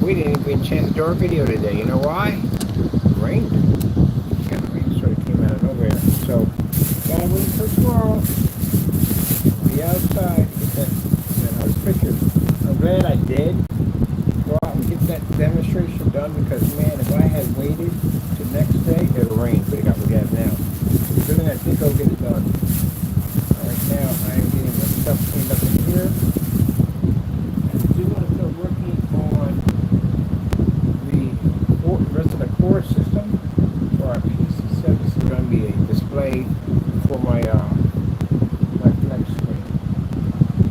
We didn't even get a chance to do our video today. You know why? It rained. Kind of rain sort of came out of nowhere. So, gotta wait till tomorrow. Be outside to get those pictures. I'm glad I did go out and get that demonstration done because, man, if I had waited till next day, it would rain. But it got what we have now. So, we're going to think I'll get it done. Right now, I am getting the stuff cleaned up in here. And I do want to start working on the rest of the core system for our PC7. This is going to be a display for my flex screen.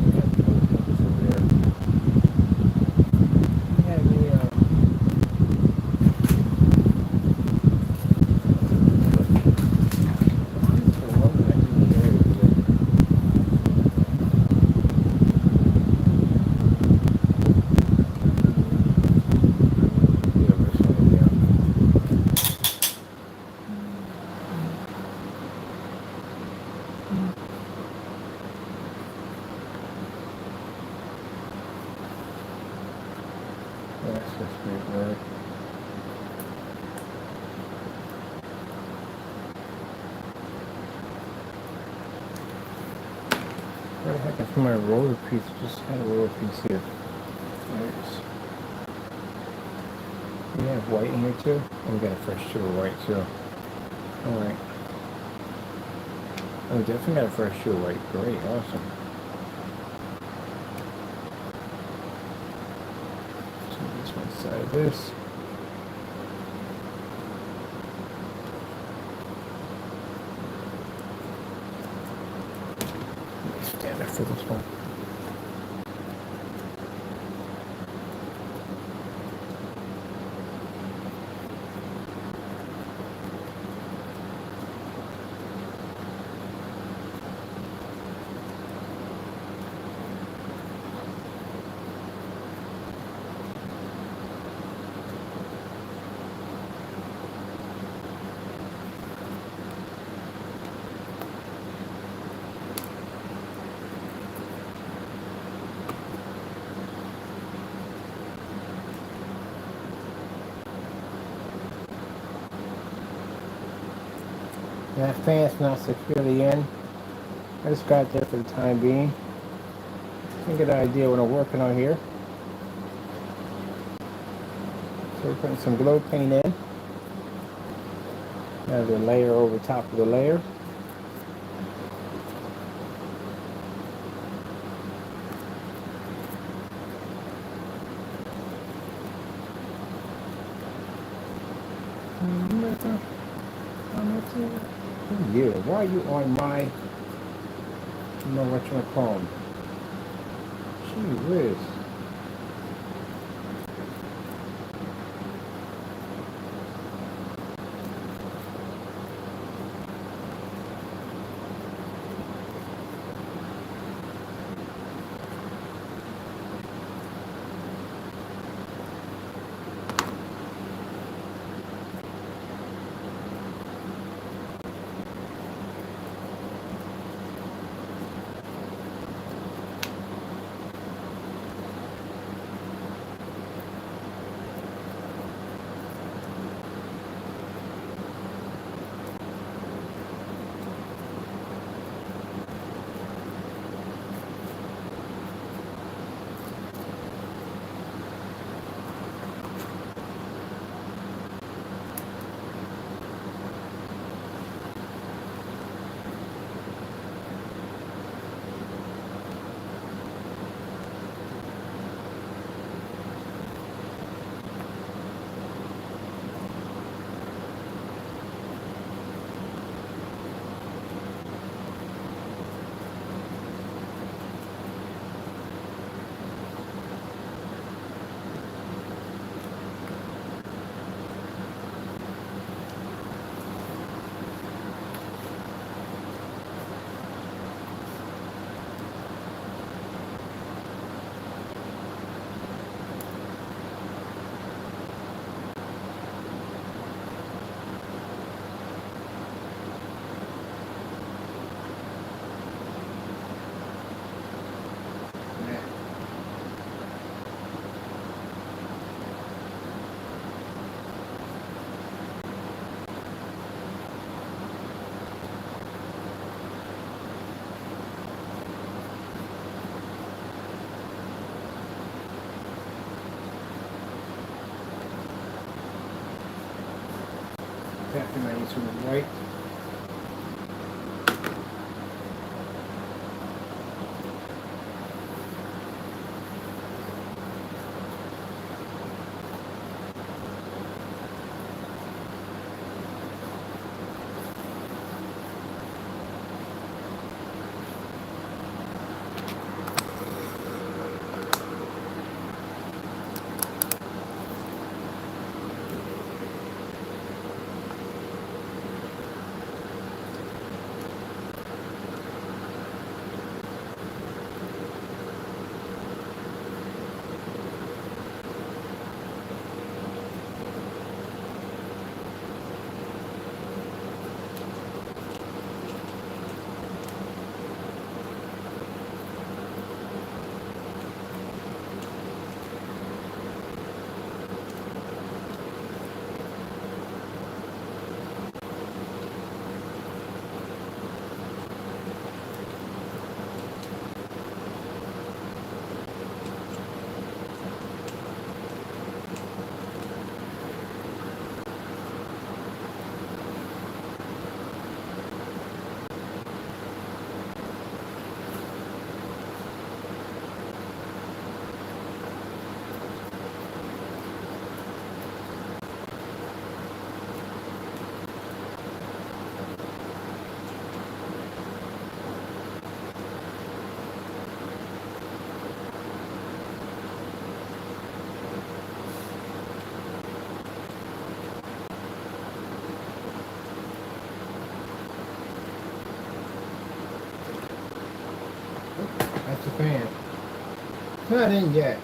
We have the other things over there. We have the one that I can hear. That's just great work. Where the heck is my roller piece? Just had a roller piece here. There it is. We have white in here too. And we got a fresh sheet of white too. Alright. Oh, we definitely got a fresh sheet of white. Great, awesome. So this one side of this. Stand up for this one. That fan's not securely in. I just got there for the time being. You get an idea what I'm working on here. So we're putting some glow paint in. Another layer over top of the layer. Yeah, why are you on my, you know what you want to call them? Gee whiz. disinfectant. I need some white. That's the fan. It's not in yet.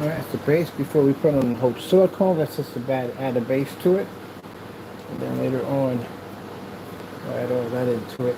Alright, that's the base before we put on whole silicone. That's just to add a base to it. And then later on, we'll add all that into it.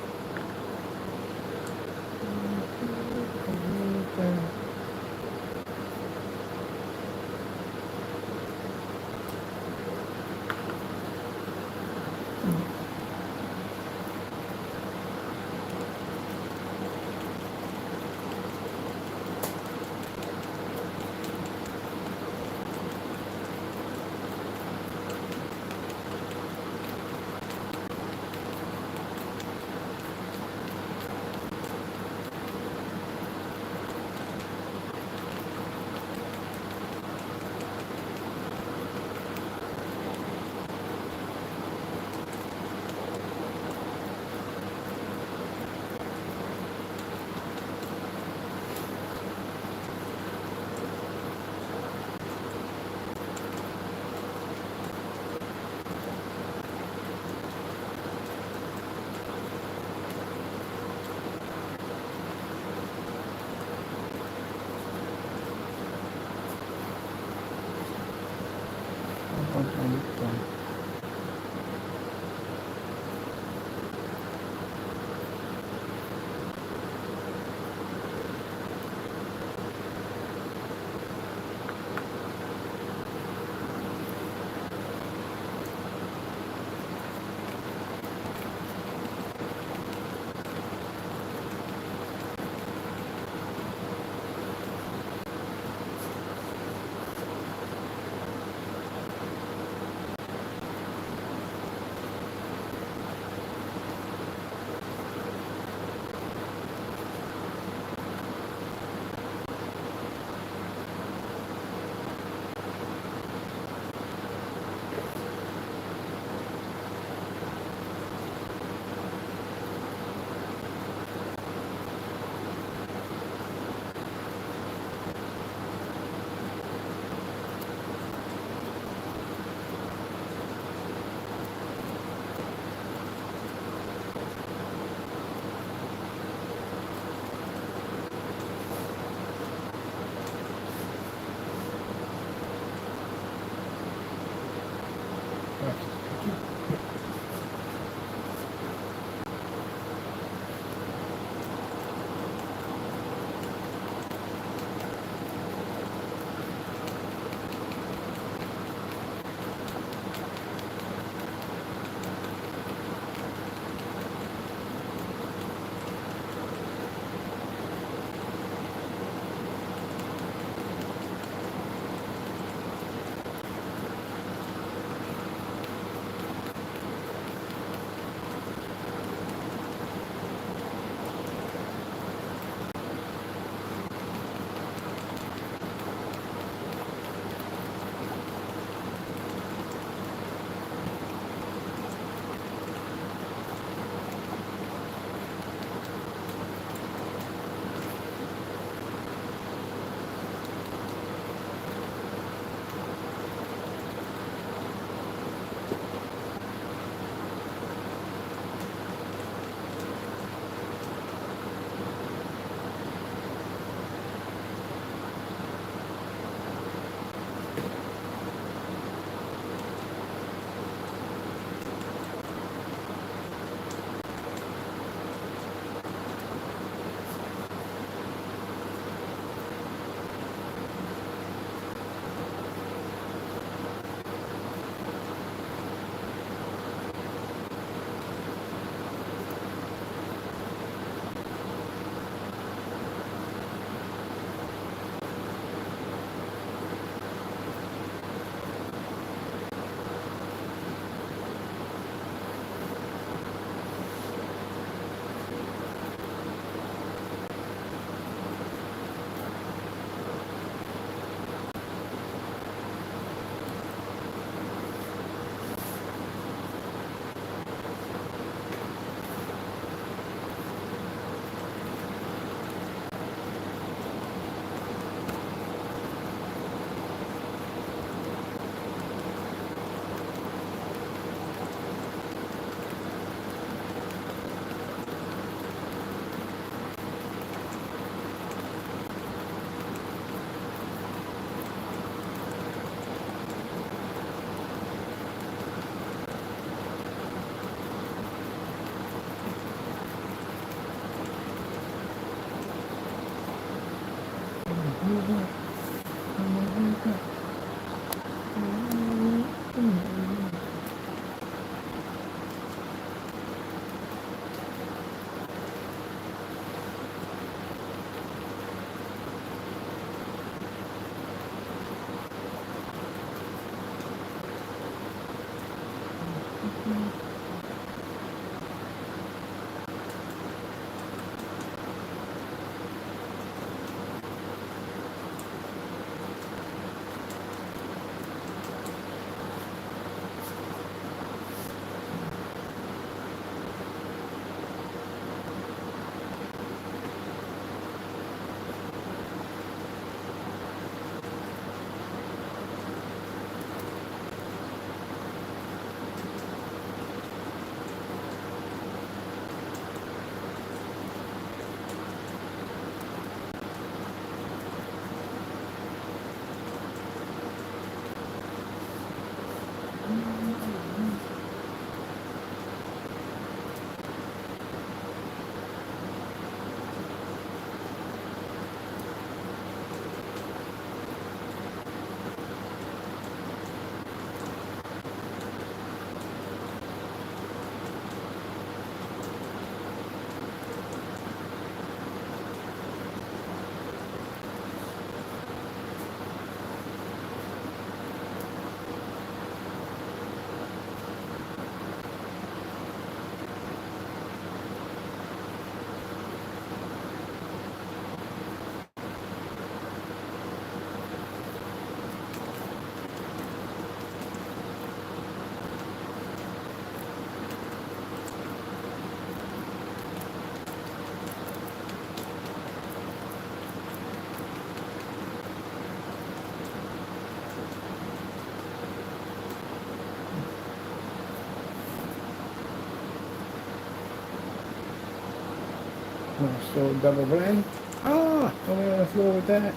So double blend. Ah, only on the floor with that.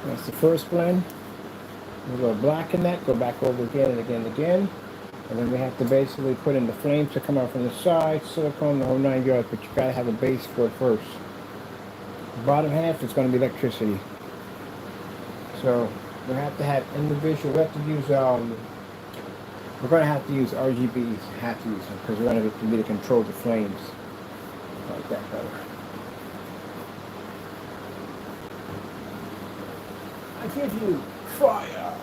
That's the first blend. We go black in that, go back over again and again and again. And then we have to basically put in the flames to come out from the side, silicone, the whole 9 yards, but you gotta have a base for it first. The bottom half is gonna be electricity. So we have to have individual, we have to use, we're gonna have to use RGBs, have to use them, because we're gonna need to control the flames. Like that better. I give you fire!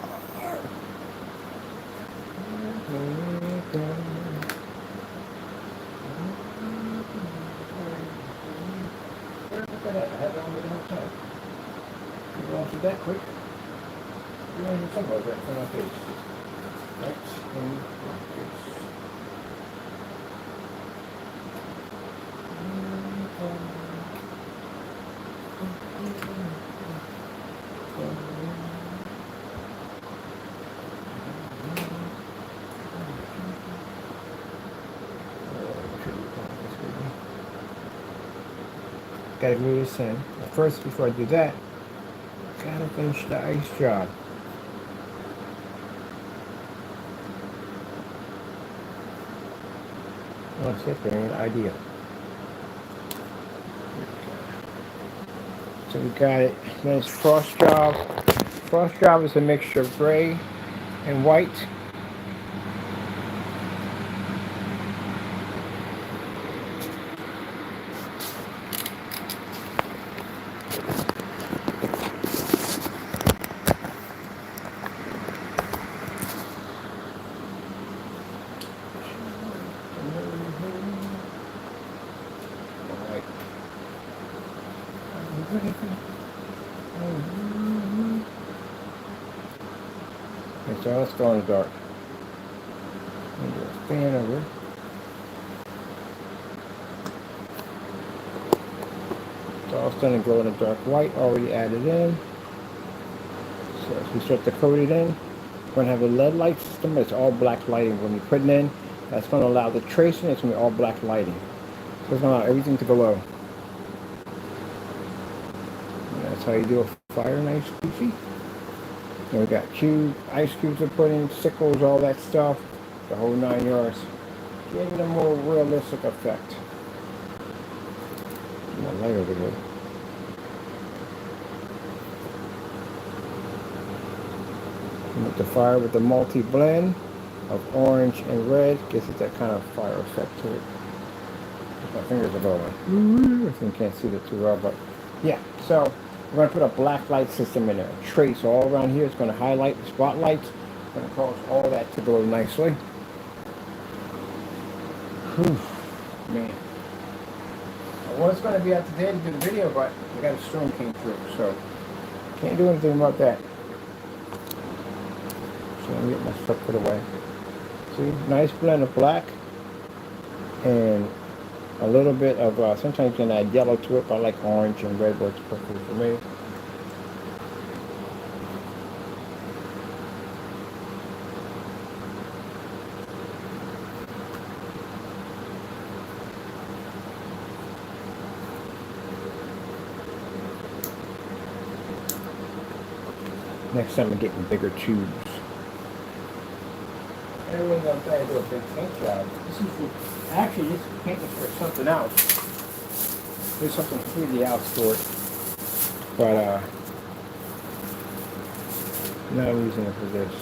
I had it on the whole time. You want to do that quick? You want to do something like that for my face. That's in my face. Gotta glue this in. But first, before I do that, gotta finish the ice job. Oh, shit, there ain't an idea. So we got it. Then it's frost job. Frost job is a mixture of gray and white. Okay, so let's go in the dark. Fan over. It's all starting to glow in the dark white, already added in. So as we start to coat it in, we're going to have a LED light system. It's all black lighting when we put it in. That's going to allow the tracing. It's going to be all black lighting. So it's going to allow everything to glow. And that's how you do a fire and ice cube. And we got ice cubes to put in, sickles, all that stuff. The whole 9 yards. Give it a more realistic effect. My light over here. With the fire with the multi-blend of orange and red gives it that kind of fire effect to it. My fingers are going. I think you can't see that too well, but yeah. So we're going to put a black light system in there. A trace all around here. It's going to highlight the spotlights. It's going to cause all that to glow nicely. Whew, man. I was going to be out today to do the video, but we got a storm came through, so can't do anything about that. So let me get my stuff put away. See, nice blend of black and a little bit of, sometimes you can add yellow to it, but I like orange and red works perfectly for me. Next time I'm getting bigger tubes. Everyone's out there do a big paint job. Actually, this paint is for something else. There's something completely else for it. But, now I'm using it for this.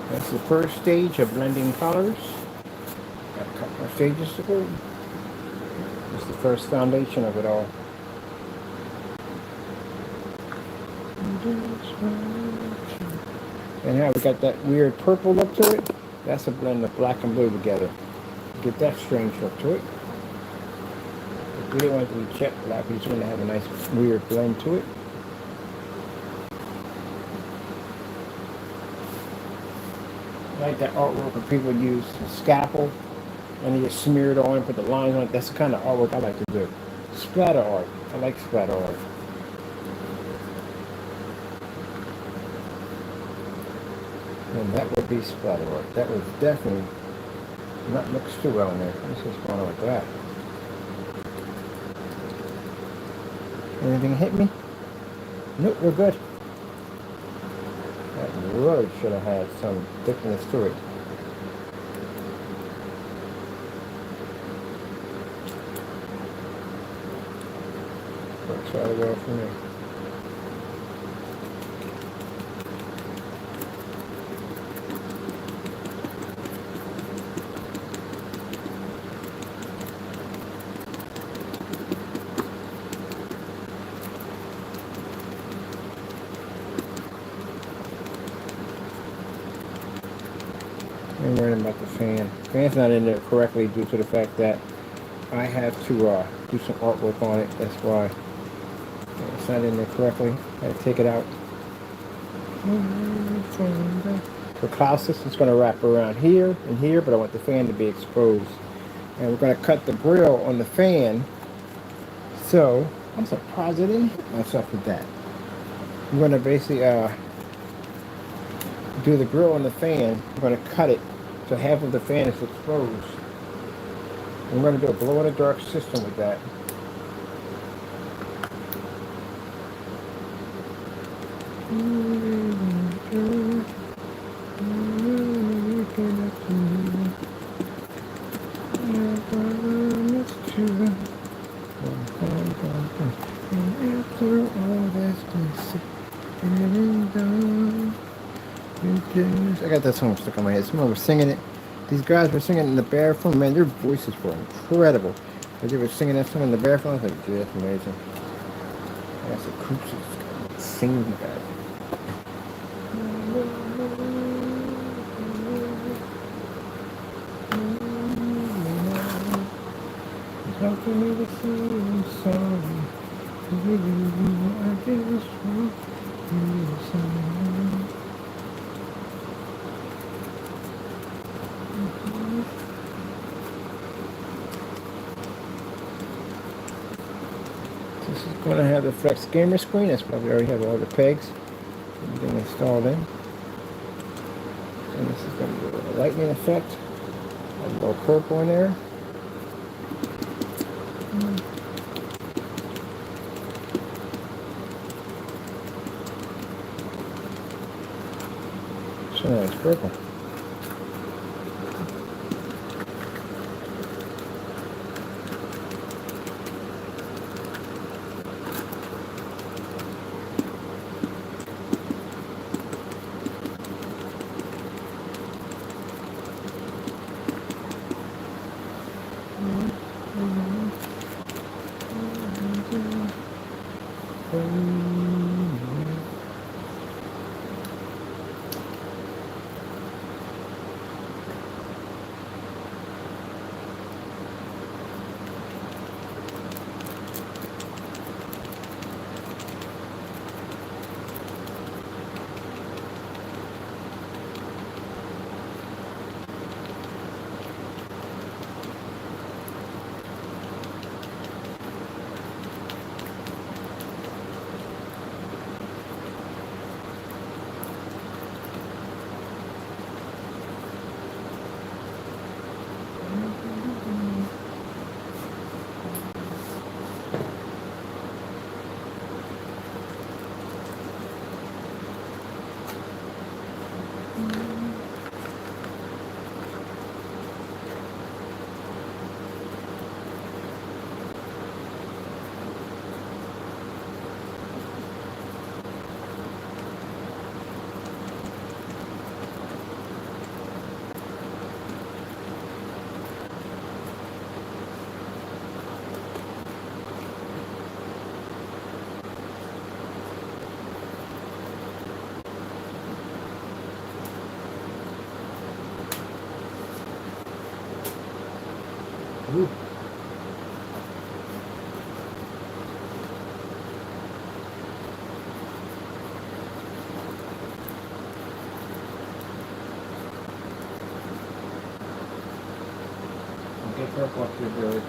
That's the first stage of blending colors. Got a couple more stages to go. It's the first foundation of it all. And now we got that weird purple look to it. That's a blend of black and blue together. Get that strange look to it. If we didn't want it to be jet black, we just want to have a nice weird blend to it. I like that artwork where people use a scalpel and you just smear it on and put the lines on it. That's the kind of artwork I like to do. Splatter art. I like splatter art. And that would be splatter art. That would definitely not mix too well in there. Let's just go on with that. Anything hit me? Nope, we're good. That really should have had some thickness to it. Works rather well for me. I'm worried about the fan. The fan's not in there correctly due to the fact that I have to do some artwork on it. That's why it's not in there correctly. I gotta take it out. The cloud system's going to wrap around here and here, but I want the fan to be exposed. And we're going to cut the grill on the fan. So I'm surprised I didn't hit myself with that. I'm going to basically do the grill on the fan. I'm going to cut it so half of the fan is exposed. I'm going to do a glow-in-the-dark system with that. I got that song stuck in my head. Someone was singing it. These guys were singing in the bathroom. Man, their voices were incredible. As they were singing that song in the bathroom, I was like, dude, that's amazing. That's acoustic singing guy. It's not for me to say I'm sorry. I did was wrong. This is going to have the Flex Gamer screen. That's probably already have all the pegs. Everything installed in. And this is going to be a lightning effect. A little purple in there. So nice purple. Ooh. Get purple up here, Billy.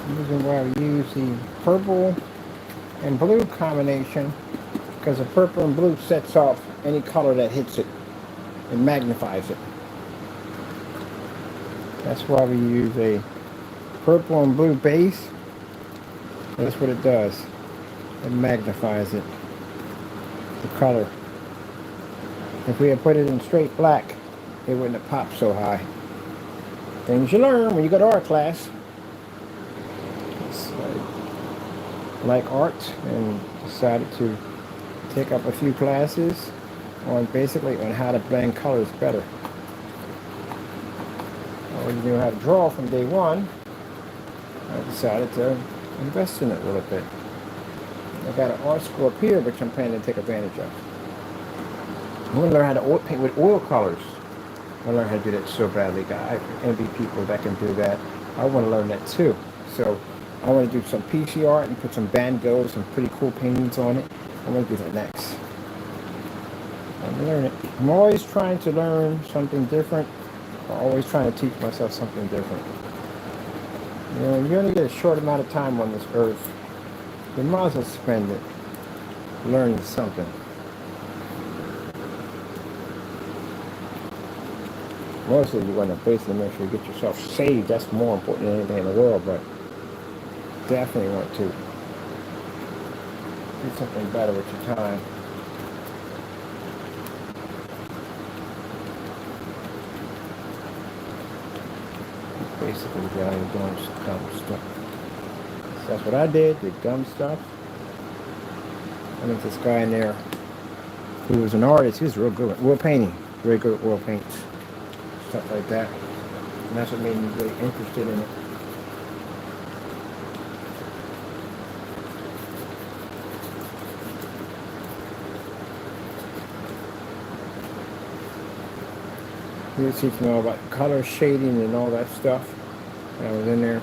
The reason why we use the purple and blue combination, because the purple and blue sets off any color that hits it. It magnifies it. That's why we use a purple and blue base. That's what it does. It magnifies it, the color. If we had put it in straight black, it wouldn't have popped so high. Things you learn when you go to art class. Like art, and decided to take up a few classes on basically on how to blend colors better. I already knew how to draw from day one. I decided to invest in it a little bit. I got an art school up here, which I'm planning to take advantage of. I want to learn how to paint with oil colors. I learned how to do that so badly. I envy people that can do that. I want to learn that too. So I want to do some PC art and put some Van Gogh, some pretty cool paintings on it. I want to do that next. I'm going to learn it. I'm always trying to learn something different. I'm always trying to teach myself something different. You know, you only get a short amount of time on this earth. You might as well spend it learning something. Mostly you want to basically make sure you get yourself saved. That's more important than anything in the world, but definitely want to do something better with your time. Basically, doing dumb stuff. So that's what I did dumb stuff. I think this guy in there who was an artist, he was real good at oil painting. Very good at oil paints. Stuff like that. And that's what made me really interested in it. He was teaching me all about color shading and all that stuff. And I was in there.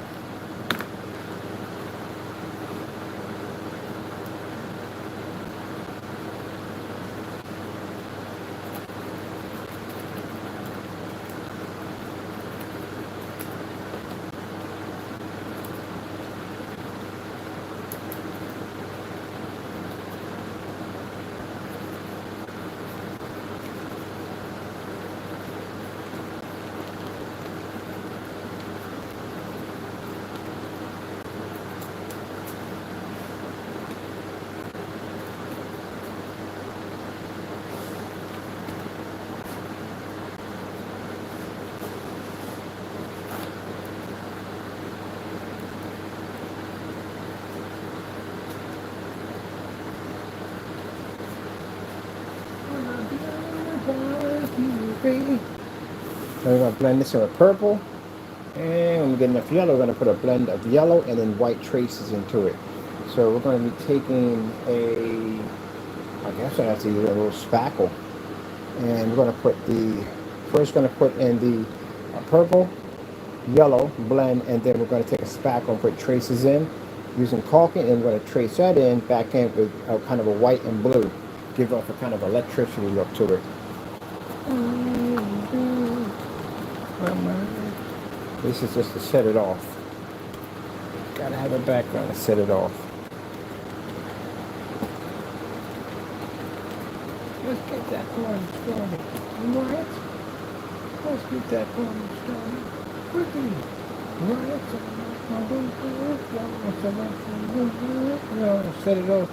So we're going to blend this in with purple. And when we get enough yellow, we're going to put a blend of yellow and then white traces into it. So we're going to be taking I guess I have to use a little spackle. And we're going to put first going to put in the purple, yellow blend, and then we're going to take a spackle and put traces in using caulking, and we're going to trace that back in with kind of a white and blue. Give off a kind of electricity look to it. This is just to set it off. Gotta have a background to set it off. Let's get that party started. What? Let's get that party started. Quickly. No, set it off.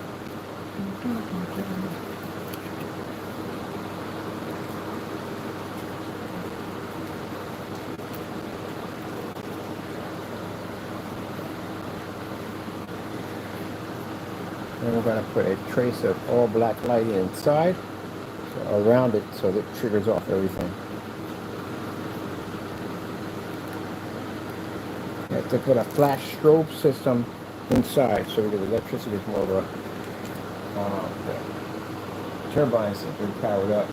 And we're going to put a trace of all black lighting inside, around it, so that it triggers off everything. You have to put a flash strobe system inside, so we get electricity from all the turbines that are powered up.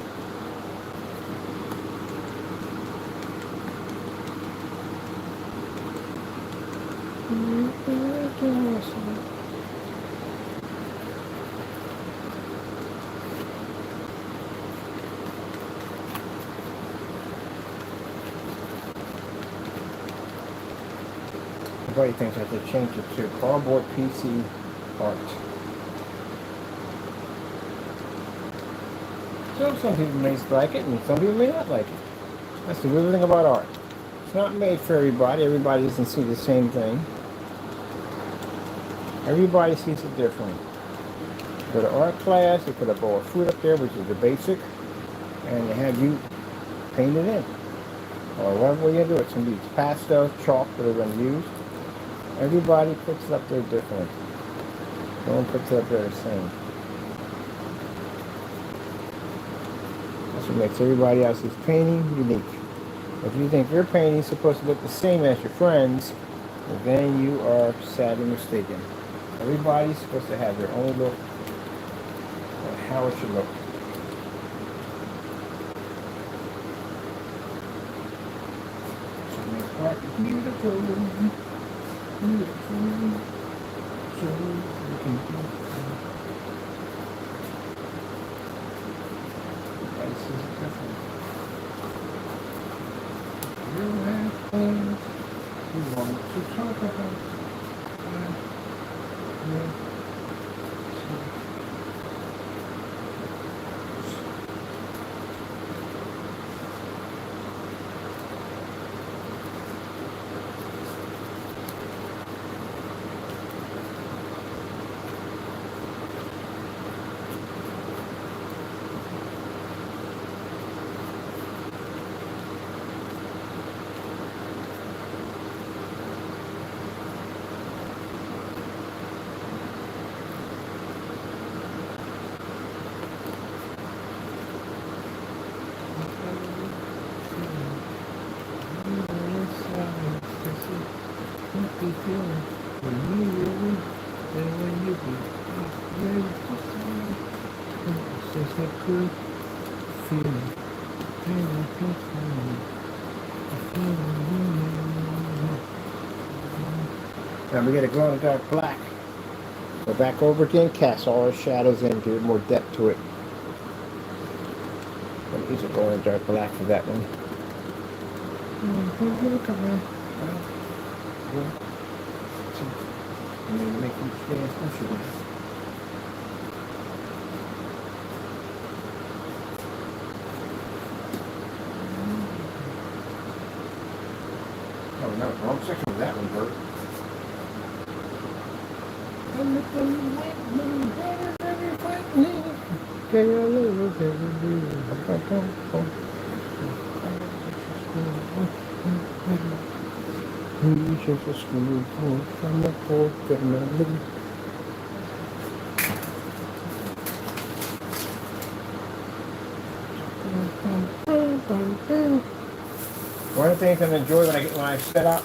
Everybody thinks I should change it to cardboard PC art. So some people may like it and some people may not like it. That's the good thing about art. It's not made for everybody. Everybody doesn't see the same thing. Everybody sees it differently. Go to art class, they put a bowl of fruit up there, which is the basic, and they have you paint it in. Or whatever way you do it. It's going to be pastel, chalk that they're going to use. Everybody puts it up there differently. No one puts it up there the same. That's what makes everybody else's painting unique. If you think your painting is supposed to look the same as your friends, well, then you are sadly mistaken. Everybody's supposed to have their own look on how it should look. So make art beautiful, beautiful, so you can do it. This is different. You have things you want to talk about. Now we get to glow in the dark black. Go back over again, cast all our shadows in, give it more depth to it. I'm going to use a glow in the dark black for that one. Make you stand special. Oh no, wrong section of that one, Bert. One of the things I enjoy when I set up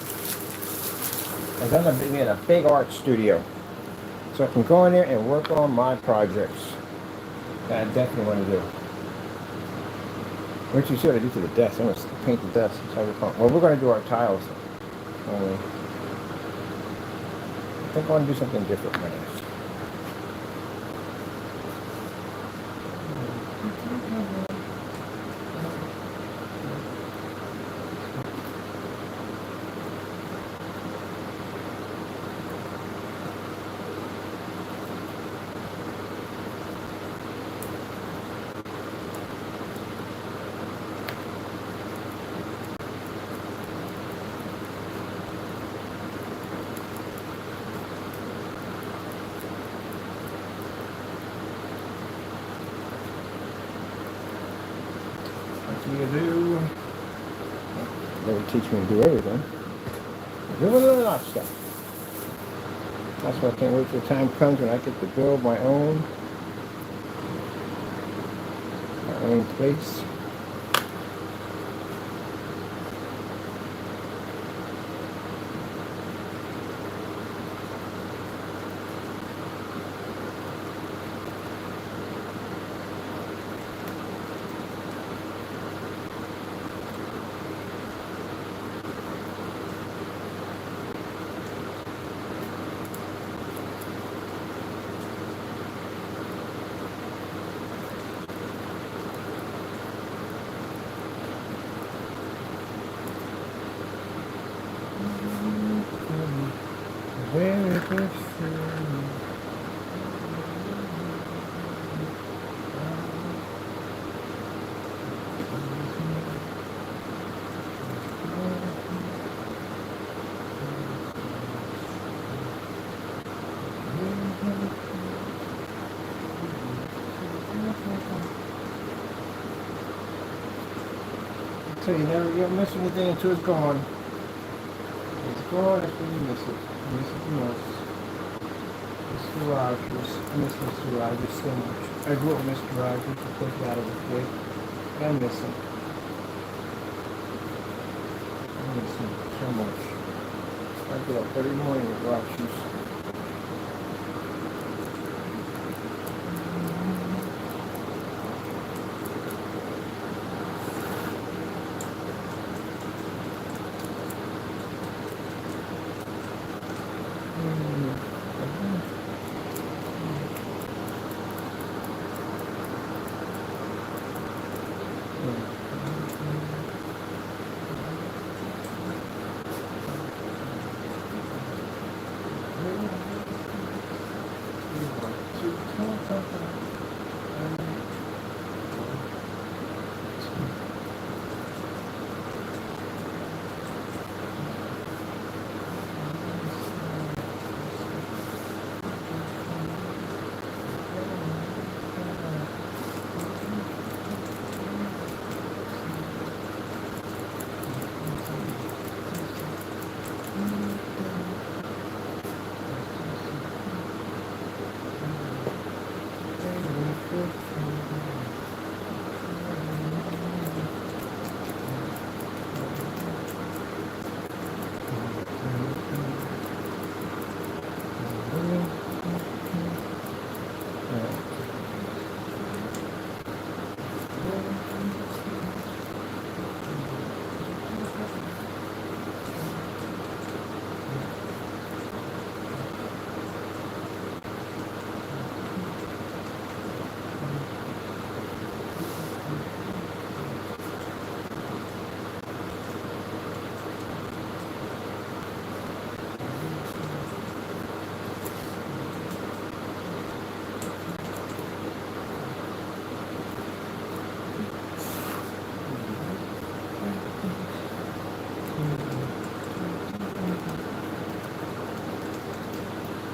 is I'm in a big art studio. So I can go in there and work on my projects that I definitely want to do. What you see what I do to the desk, I'm going to paint the desk. Well, we're going to do our tiles only. I think I want to do something different with this. They would teach me to do everything. Do a lot of stuff. That's why I can't wait till the time comes when I get to build my own place. Very good feeling. So you don't miss anything until it's gone. It's gone, that's when you miss it. You miss it the most. Mr. Rogers. I miss Mr. Rogers so much. I grew up with Mr. Rogers to take out of the kid. I miss him. I miss him so much. I get up every morning with Rogers.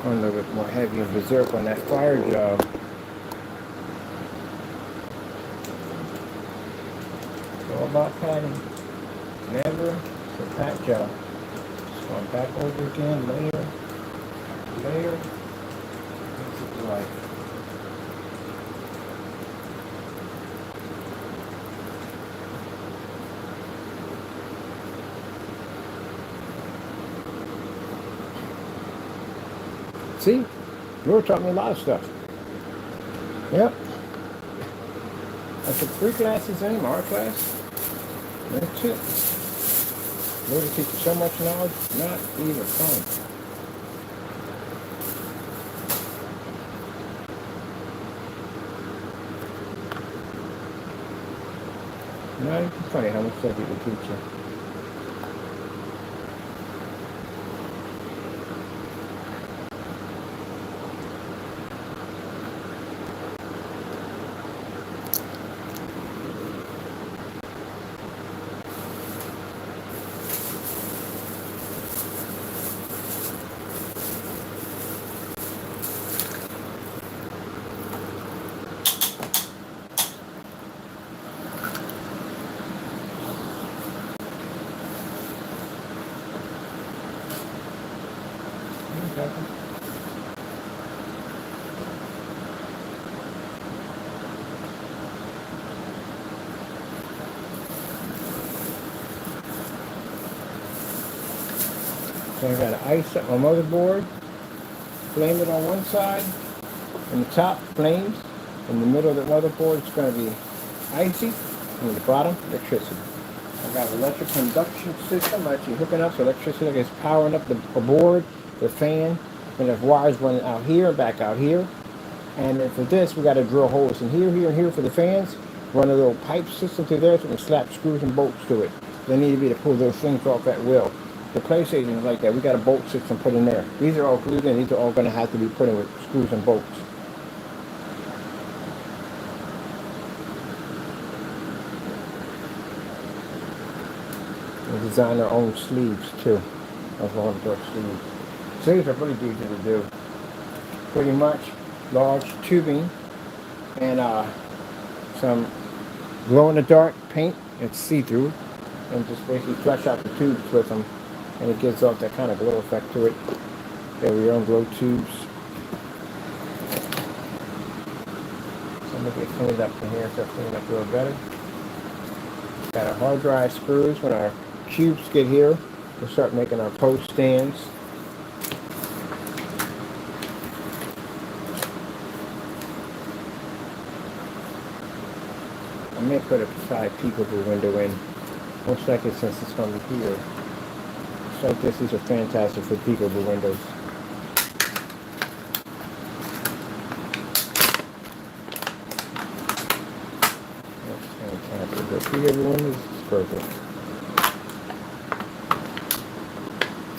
A little bit more heavy and berserk on that fire job. It's all about patting. Never a pat job. Just going back over again, layer, layer. Makes it right. See? Laura taught me a lot of stuff. Yep. I took 3 classes in my art class. That's it. Laura teaches so much knowledge, not even funny. Not even funny how much stuff you can teach you. So I got to ice up my motherboard, flame it on one side, and the top flames. In the middle of the motherboard, it's going to be icy, and the bottom, electricity. I got an electric conduction system actually hooking up, so electricity is powering up the board, the fan, and there's wires running out here and back out here. And then for this, we got to drill holes in here, here, and here for the fans. Run a little pipe system through there so we can slap screws and bolts to it. They need to be to pull those things off at will. The PlayStation is like that. We got a bolt system put in there. These are all glued in. These are all going to have to be put in with screws and bolts. We design our own sleeves too. Those long dark sleeves. Sleeves are really easy to do. Pretty much large tubing and some glow-in-the-dark paint. It's see-through, and just basically flush out the tubes with them, and it gives off that kind of glow effect to it. There we are, glow tubes. So I'm gonna get cleaned up in here so it's cleaned up a little better. Got our hard drive screws. When our cubes get here, we'll start making our post stands. I may put a side peekaboo window in, most likely since it's going to be here. Just like this, these are fantastic for peekaboo windows. That's fantastic. The peekaboo windows is perfect.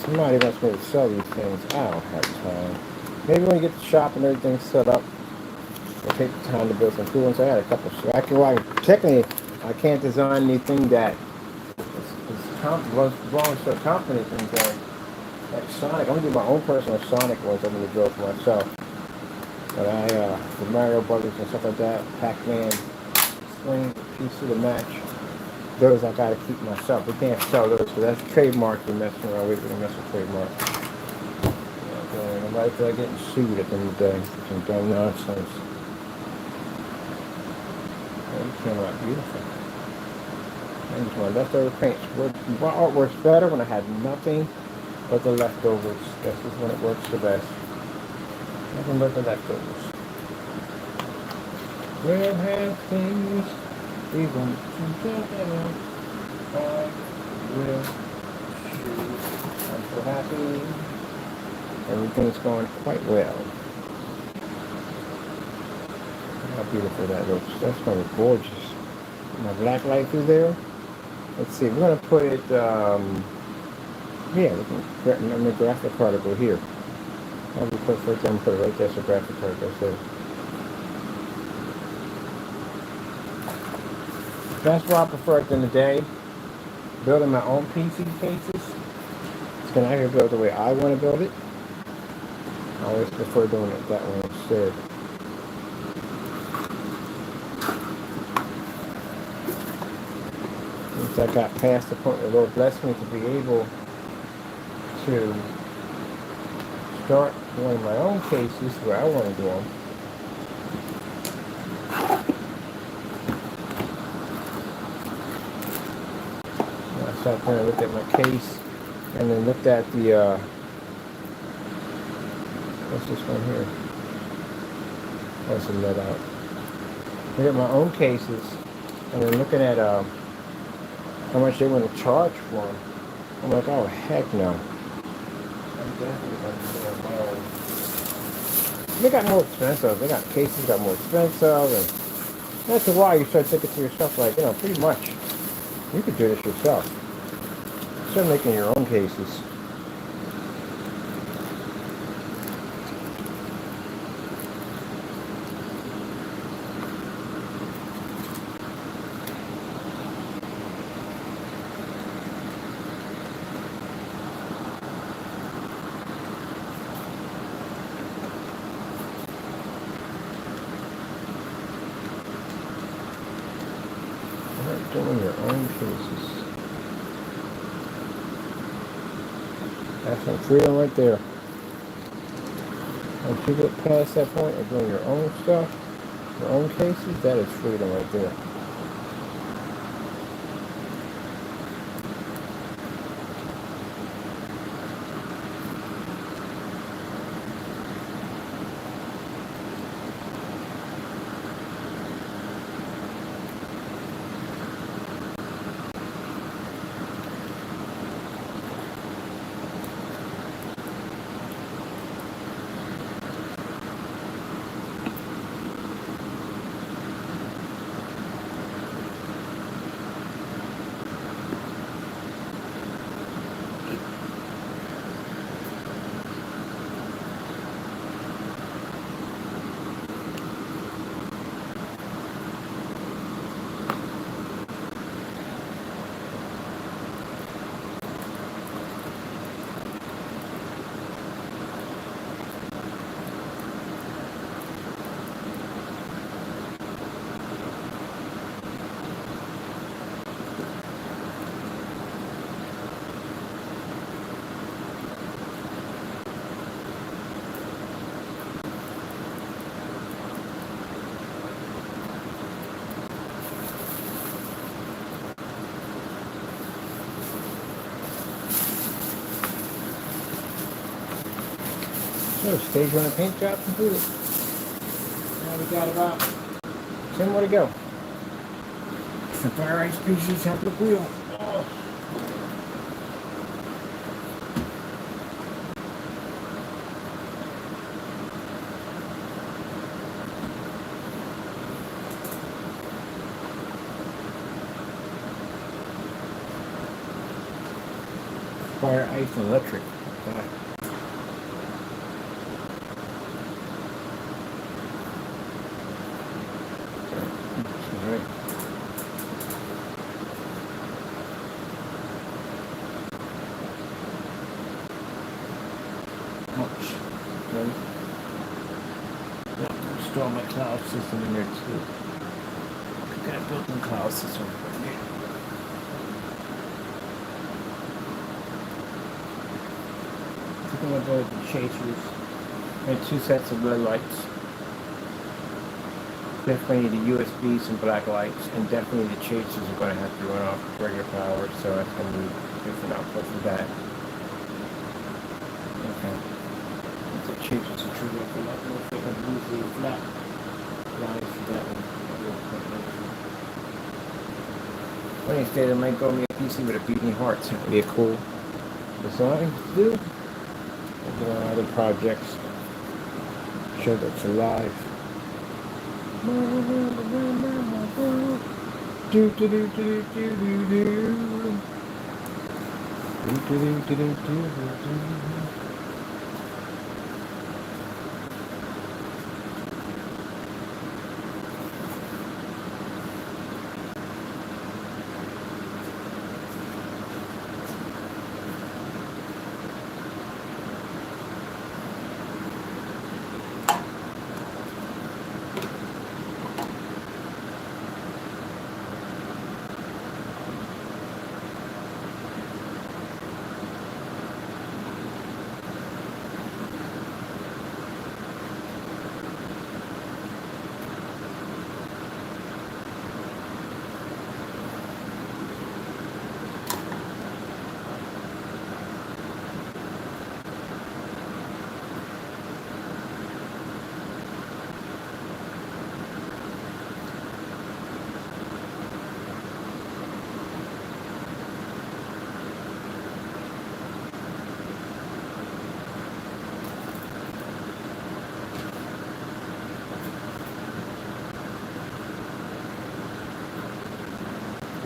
Somebody wants me to sell these things. I don't have time. Maybe when you get the shop and everything set up, I'll take the time to build some cool ones. I had a couple. Technically, I can't design anything that belongs to a company. Like Sonic, I'm gonna do my own personal Sonic ones. I'm gonna build for myself. But the Mario Brothers and stuff like that, Pac-Man, Swing, piece of the match. Those I gotta keep myself. We can't sell those because that's trademark. We're messing around with. We're messing with trademark. Okay, nobody feel like getting sued at the end of the day. Some dumb nonsense. It came out beautiful. And just my leftover paints. My art works better when I had nothing but the leftovers. This is when it works the best. Nothing but the leftovers. We'll have things we want together. I will choose. I'm so happy. Everything's going quite well. How beautiful that looks. That's going to be gorgeous. My black light through there. Let's see. We're going to put it, yeah, we can, on the graphic particle here. I'll put first time put it right there, so graphic particle. So that's what I prefer at the end of the day. Building my own PC cases. It's going to build the way I want to build it. I always prefer doing it that way instead. Once I got past the point where the Lord blessed me to be able to start doing my own cases where I want to do them. I sat there and looked at my case and then looked at the, what's this one here? That's a let out. Look at my own cases and then looking at how much they want to charge for them. I'm like, oh, heck no. I'm definitely going to do my own. They got more expensive. They got cases got more expensive. And after a while, you start thinking to yourself, like, you know, pretty much, you could do this yourself. Start making your own cases. Doing your own cases. That's some freedom right there. Once you get past that point of doing your own stuff, your own cases, that is freedom right there. So, stage 1 of paint job completed. Now we got about 10 more to go. The fire ice pieces have the wheel. Oh. Fire ice and electric. Alright. Ouch. Ready? Yeah, install my cloud system in there too. I got a built-in cloud system. Taking a bit of the chasers and 2 sets of red lights. Definitely the USBs and black lights, and definitely the chasers are going to have to run off regular power, so that's going to be different output for that. Okay. The chasers are true for that. We'll take a loosely flat lines for that one. Funny state, I might go me a PC with a beating heart. That would be a cool design to do. And there are other projects. Show that's alive. Do do do do do do do. Do do do do do do.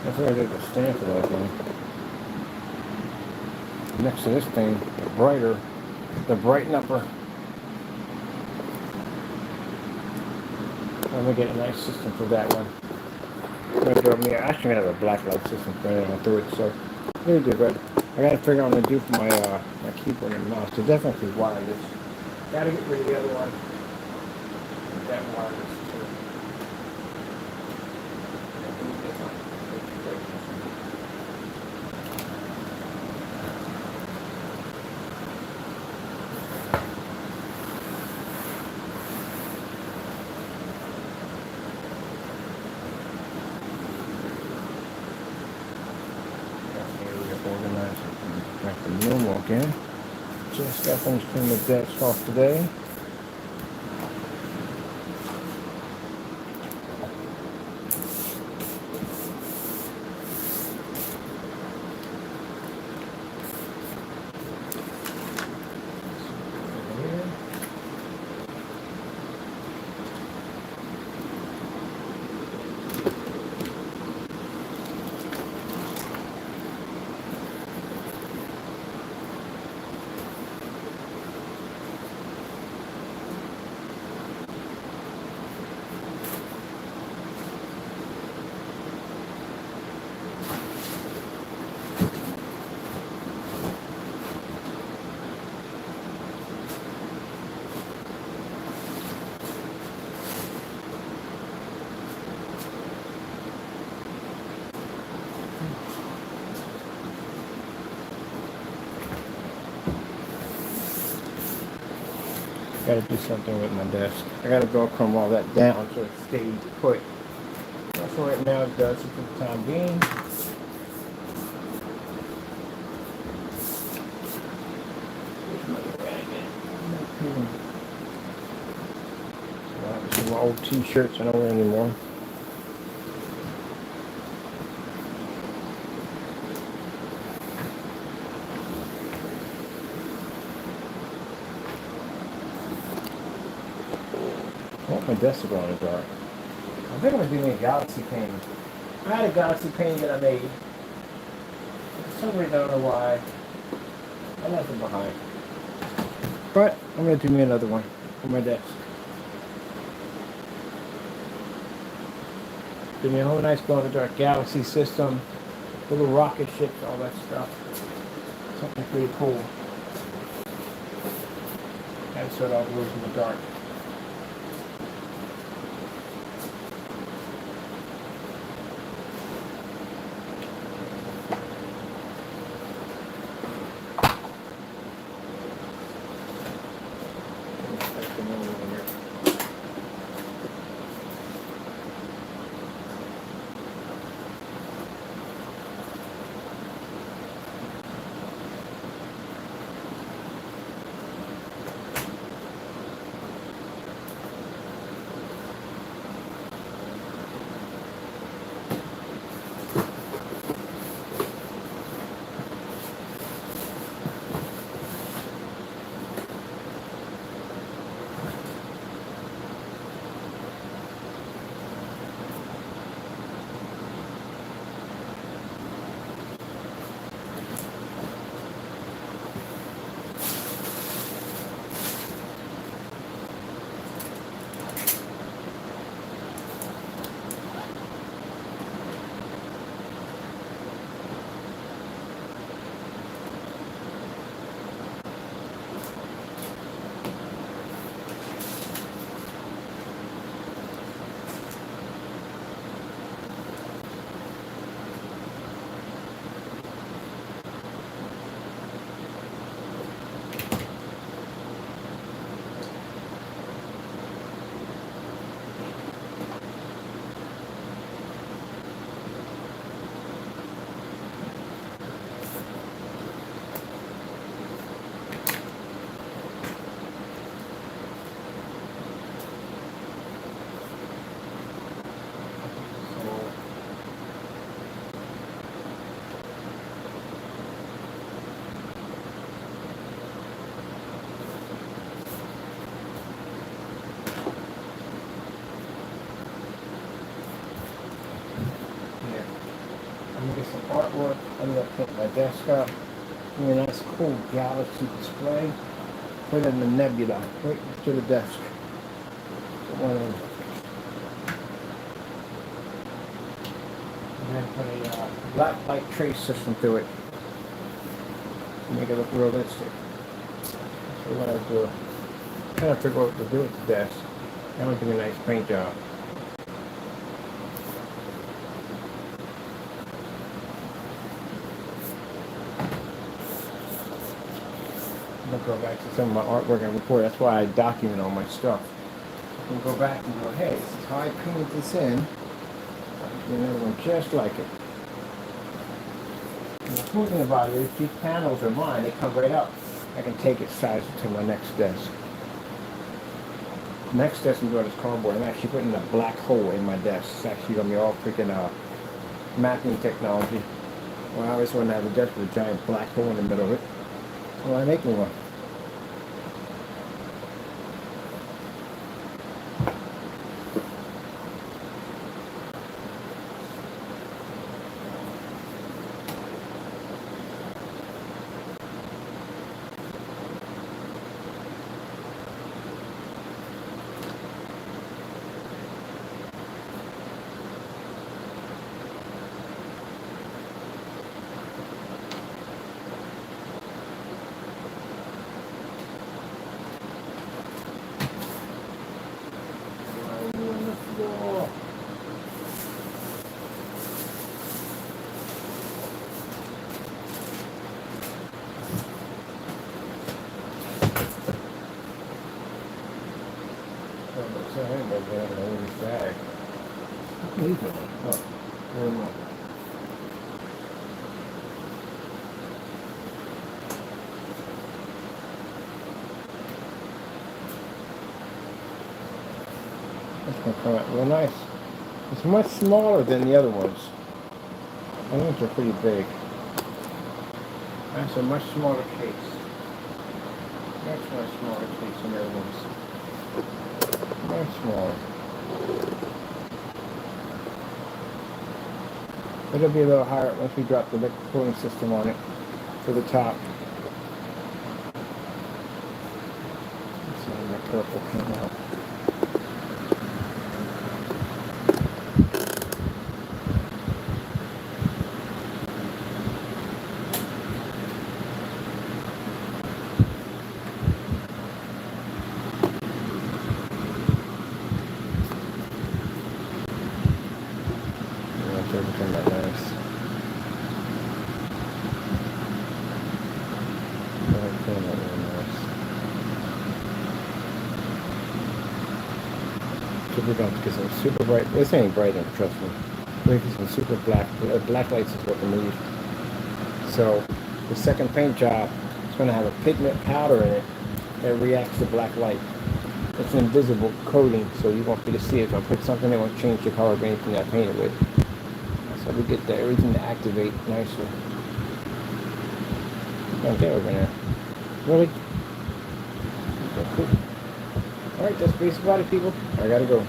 That's where I did the stand for that thing. Next to this thing, the brighten upper. I'm gonna get a nice system for that one. I actually have a black light system for it on through it, so really good. But I gotta figure out what I'm gonna do for my keyboard and mouse. So definitely wireless. Gotta get rid of the other one. That wireless too. Back to normal again. Just got things cleaned the decks off today. Gotta do something with my desk. I gotta Velcro all that down so it stays put. That's what right now it does for the time being. my old t-shirts. I don't wear anymore. I want my desk to go in the dark. I think I'm gonna do me a galaxy painting. I had a galaxy painting that I made. For some reason, I don't know why. I left it behind. But I'm gonna do me another one for my desk. Give me a whole nice glow in the dark galaxy system, little rocket ships, all that stuff. Something pretty cool. And so it all glows in the dark. I'm gonna get some artwork. I'm gonna put my desk up. Give me a nice cool galaxy display. Put it in the nebula right to the desk. Put one in. And then put a black light trace system through it. Make it look realistic. That's what I do. I'm trying to figure out what to do with the desk. I want to do a nice paint job. I'm gonna go back to some of my artwork and report. That's why I document all my stuff. I can go back and go, hey, this is how I painted this in. Do another one just like it. And the cool thing about it is these panels are mine. They come right up. I can take it, size it to my next desk. Next desk I'm doing is cardboard. I'm actually putting a black hole in my desk. It's actually gonna be all freaking mapping technology. Well, I always wanted to have a desk with a giant black hole in the middle of it. Well, I'm making one. It's going to come out real nice. It's much smaller than the other ones. The ones are pretty big. That's a much smaller case. Much smaller case than the other ones. Much smaller. It'll be a little higher once we drop the liquid cooling system on it for the top. So the purple came out. Everything that nice. Everything that really nice. So we're going to get some super bright. This ain't bright enough, trust me. We're going to get some super black lights is what we need. So the second paint job is going to have a pigment powder in it that reacts to black light. It's an invisible coating, so you won't be able to see it. If I put something that won't change the color of anything I painted with. So we get everything to activate nicely. Okay, over there. Really? Okay, cool. Alright, that's basically about it, people. I gotta go.